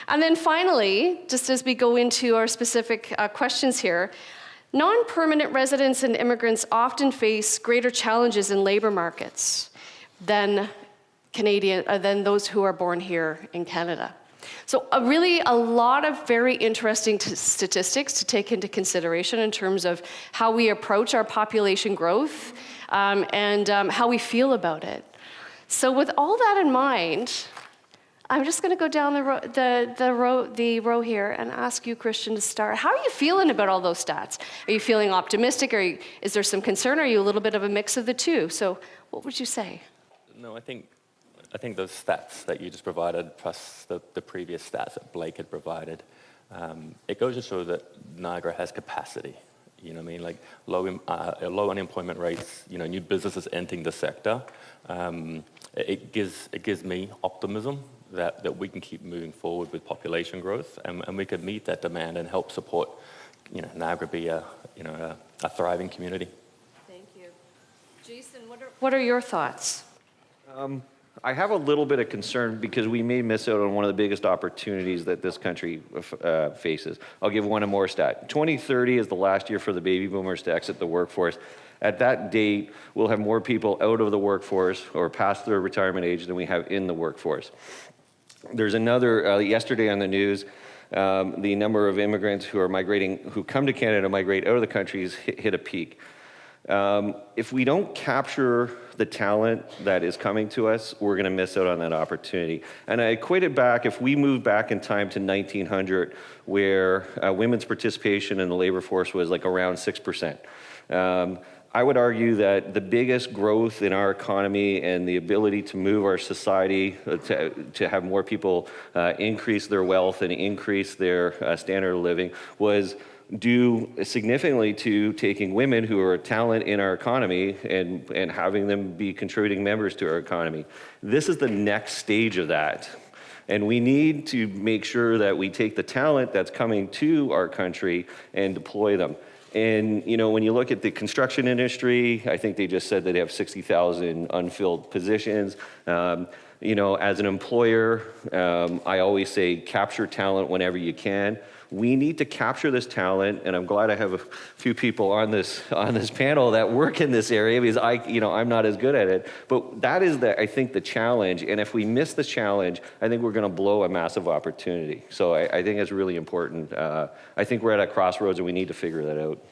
And then finally, just as we go into our specific questions here, non-permanent residents and immigrants often face greater challenges in labor markets than those who are born here in Canada. So really a lot of very interesting statistics to take into consideration in terms of how we approach our population growth and how we feel about it. So with all that in mind, I'm just going to go down the row here and ask you, Christian, to start. How are you feeling about all those stats? Are you feeling optimistic? Is there some concern? Are you a little bit of a mix of the two? So what would you say? No, I think those stats that you just provided, plus the previous stats that Blake had provided, it goes to show that Niagara has capacity. You know what I mean? Like low unemployment rates, new businesses entering the sector. It gives me optimism that we can keep moving forward with population growth, and we can meet that demand and help support, Niagara be a thriving community. Thank you, Jason. What are your thoughts? I have a little bit of concern because we may miss out on one of the biggest opportunities that this country faces. I'll give one more stat. 2030 is the last year for the baby boomers to exit the workforce. At that date, we'll have more people out of the workforce or past their retirement age than we have in the workforce. There's another, yesterday on the news, the number of immigrants who come to Canada to migrate out of the country has hit a peak. If we don't capture the talent that is coming to us, we're going to miss out on that opportunity. And I equate it back, if we move back in time to 1900, where women's participation in the labor force was like around 6%. I would argue that the biggest growth in our economy and the ability to move our society to have more people increase their wealth and increase their standard of living was due significantly to taking women who are a talent in our economy and having them be contributing members to our economy. This is the next stage of that. And we need to make sure that we take the talent that's coming to our country and deploy them. And when you look at the construction industry, I think they just said that they have 60,000 unfilled positions. As an employer, I always say capture talent whenever you can. We need to capture this talent, and I'm glad I have a few people on this panel that work in this area because I'm not as good at it. But that is I think the challenge, and if we miss the challenge, I think we're going to blow a massive opportunity. So I think it's really important. I think we're at a crossroads, and we need to figure that out.